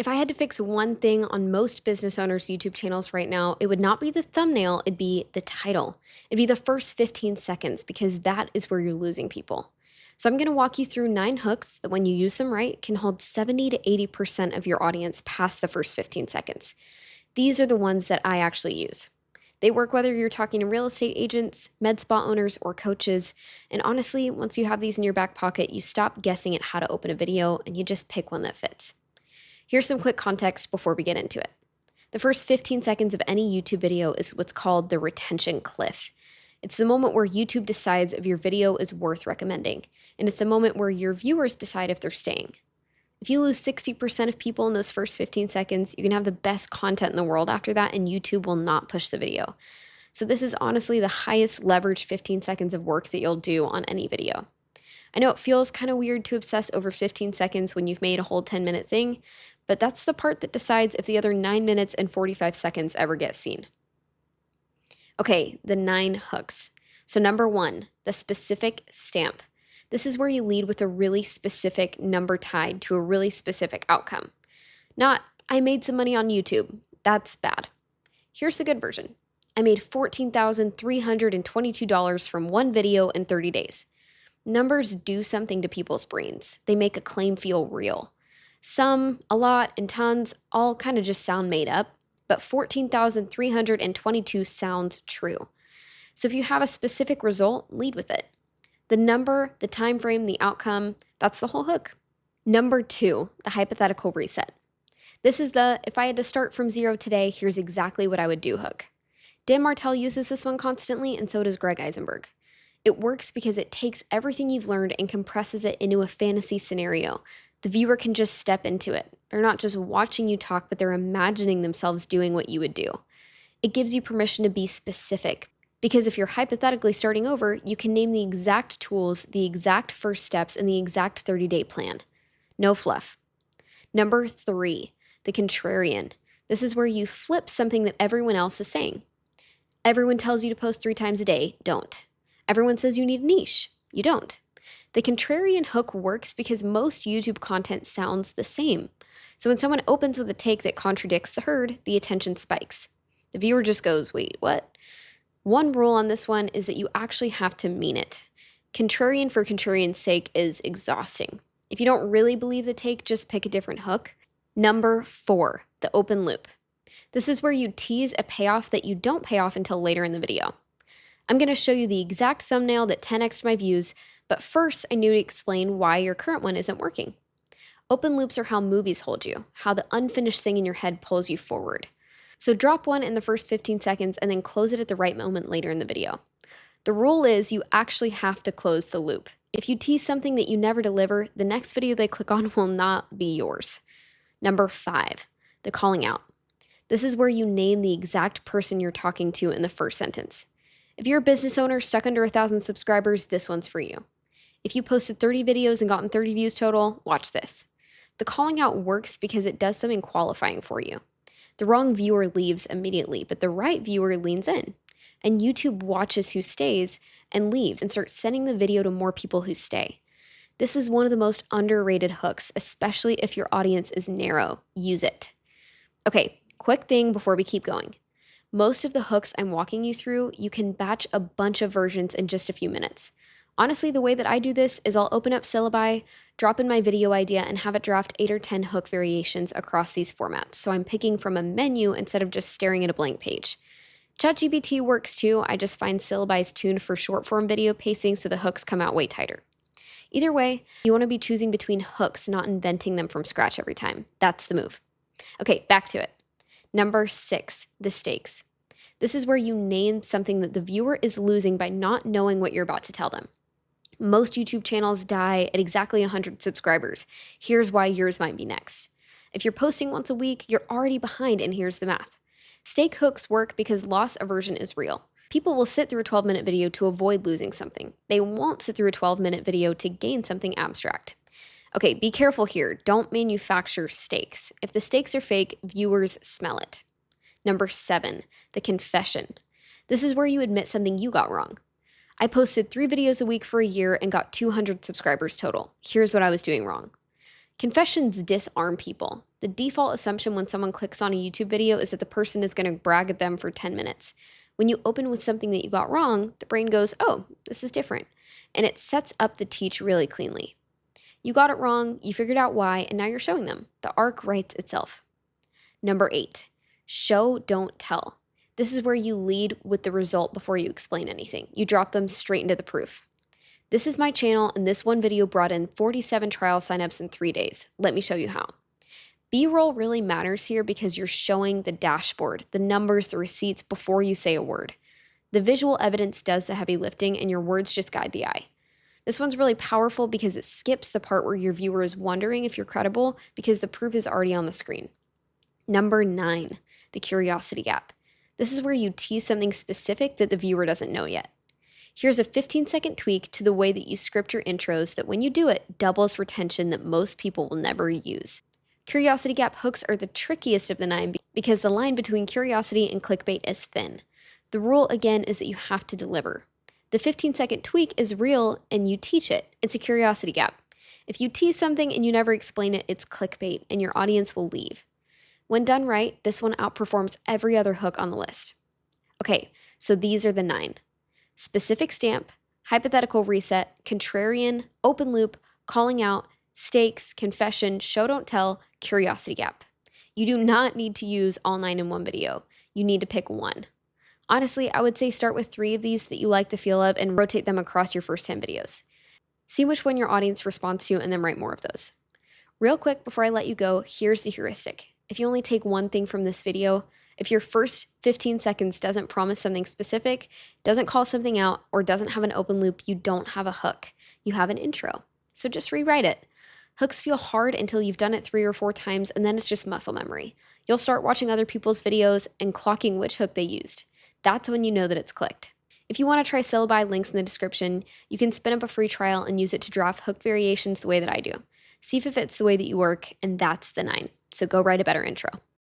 If I had to fix one thing on most business owners' YouTube channels right now, it would not be the thumbnail, it'd be the title. It'd be the first 15 seconds because that is where you're losing people. So I'm going to walk you through 9 hooks that when you use them right can hold 70 to 80% of your audience past the first 15 seconds. These are the ones that I actually use. They work whether you're talking to real estate agents, med spa owners, or coaches. And honestly, once you have these in your back pocket, you stop guessing at how to open a video and you just pick one that fits. Here's some quick context before we get into it. The first 15 seconds of any YouTube video is what's called the retention cliff. It's the moment where YouTube decides if your video is worth recommending, and it's the moment where your viewers decide if they're staying. If you lose 60% of people in those first 15 seconds, you can have the best content in the world after that, and YouTube will not push the video. So this is honestly the highest leverage 15 seconds of work that you'll do on any video. I know it feels kind of weird to obsess over 15 seconds when you've made a whole 10-minute thing, but that's the part that decides if the other 9 minutes and 45 seconds ever get seen. Okay, the 9 hooks. So number 1, the specific stamp. This is where you lead with a really specific number tied to a really specific outcome. Not, I made some money on YouTube. That's bad. Here's the good version. I made $14,322 from one video in 30 days. Numbers do something to people's brains. They make a claim feel real. Some, a lot, and tons all kind of just sound made up, but 14,322 sounds true. So if you have a specific result, lead with it. The number, the time frame, the outcome, that's the whole hook. Number 2, the hypothetical reset. This is the, if I had to start from 0 today, here's exactly what I would do hook. Dan Martell uses this one constantly, and so does Greg Eisenberg. It works because it takes everything you've learned and compresses it into a fantasy scenario. The viewer can just step into it. They're not just watching you talk, but they're imagining themselves doing what you would do. It gives you permission to be specific, because if you're hypothetically starting over, you can name the exact tools, the exact first steps, and the exact 30-day plan. No fluff. Number 3, the contrarian. This is where you flip something that everyone else is saying. Everyone tells you to post 3 times a day. Don't. Everyone says you need a niche. You don't. The contrarian hook works because most YouTube content sounds the same. So when someone opens with a take that contradicts the herd, the attention spikes. The viewer just goes, wait, what? One rule on this one is that you actually have to mean it. Contrarian for contrarian's sake is exhausting. If you don't really believe the take, just pick a different hook. Number 4, the open loop. This is where you tease a payoff that you don't pay off until later in the video. I'm going to show you the exact thumbnail that 10x'd my views, but first I need to explain why your current one isn't working. Open loops are how movies hold you, how the unfinished thing in your head pulls you forward. So drop one in the first 15 seconds and then close it at the right moment later in the video. The rule is you actually have to close the loop. If you tease something that you never deliver, the next video they click on will not be yours. Number 5, the calling out. This is where you name the exact person you're talking to in the first sentence. If you're a business owner stuck under 1,000 subscribers, this one's for you. If you posted 30 videos and gotten 30 views total, watch this. The calling out works because it does something qualifying for you. The wrong viewer leaves immediately, but the right viewer leans in. And YouTube watches who stays and leaves and starts sending the video to more people who stay. This is one of the most underrated hooks, especially if your audience is narrow. Use it. Okay, quick thing before we keep going. Most of the hooks I'm walking you through, you can batch a bunch of versions in just a few minutes. Honestly, the way that I do this is I'll open up Syllaby, drop in my video idea, and have it draft 8 or 10 hook variations across these formats. So I'm picking from a menu instead of just staring at a blank page. ChatGPT works too. I just find Syllabi is tuned for short form video pacing so the hooks come out way tighter. Either way, you want to be choosing between hooks, not inventing them from scratch every time. That's the move. Okay, back to it. Number 6, the stakes. This is where you name something that the viewer is losing by not knowing what you're about to tell them. Most YouTube channels die at exactly 100 subscribers. Here's why yours might be next. If you're posting once a week, you're already behind, and here's the math. Stake hooks work because loss aversion is real. People will sit through a 12-minute video to avoid losing something. They won't sit through a 12-minute video to gain something abstract. Okay, be careful here. Don't manufacture stakes. If the stakes are fake, viewers smell it. Number 7, the confession. This is where you admit something you got wrong. I posted 3 videos a week for a year and got 200 subscribers total. Here's what I was doing wrong. Confessions disarm people. The default assumption when someone clicks on a YouTube video is that the person is going to brag at them for 10 minutes. When you open with something that you got wrong, the brain goes, oh, this is different. And it sets up the teach really cleanly. You got it wrong, you figured out why, and now you're showing them. The arc writes itself. Number 8, show, don't tell. This is where you lead with the result before you explain anything. You drop them straight into the proof. This is my channel, and this one video brought in 47 trial signups in 3 days. Let me show you how. B-roll really matters here because you're showing the dashboard, the numbers, the receipts before you say a word. The visual evidence does the heavy lifting, and your words just guide the eye. This one's really powerful because it skips the part where your viewer is wondering if you're credible because the proof is already on the screen. Number 9, the curiosity gap. This is where you tease something specific that the viewer doesn't know yet. Here's a 15-second tweak to the way that you script your intros that when you do it, doubles retention that most people will never use. Curiosity gap hooks are the trickiest of the 9 because the line between curiosity and clickbait is thin. The rule, again, is that you have to deliver. The 15-second tweak is real and you teach it. It's a curiosity gap. If you tease something and you never explain it, it's clickbait and your audience will leave. When done right, this one outperforms every other hook on the list. Okay, so these are the 9. Specific stamp, hypothetical reset, contrarian, open loop, calling out, stakes, confession, show don't tell, curiosity gap. You do not need to use all 9 in one video. You need to pick one. Honestly, I would say start with 3 of these that you like the feel of and rotate them across your first 10 videos. See which one your audience responds to and then write more of those. Real quick before I let you go, here's the heuristic. If you only take one thing from this video, if your first 15 seconds doesn't promise something specific, doesn't call something out, or doesn't have an open loop, you don't have a hook. You have an intro. So just rewrite it. Hooks feel hard until you've done it 3 or 4 times, and then it's just muscle memory. You'll start watching other people's videos and clocking which hook they used. That's when you know that it's clicked. If you want to try Syllaby, links in the description, you can spin up a free trial and use it to draft hook variations the way that I do. See if it fits the way that you work, and that's the 9. So go write a better intro.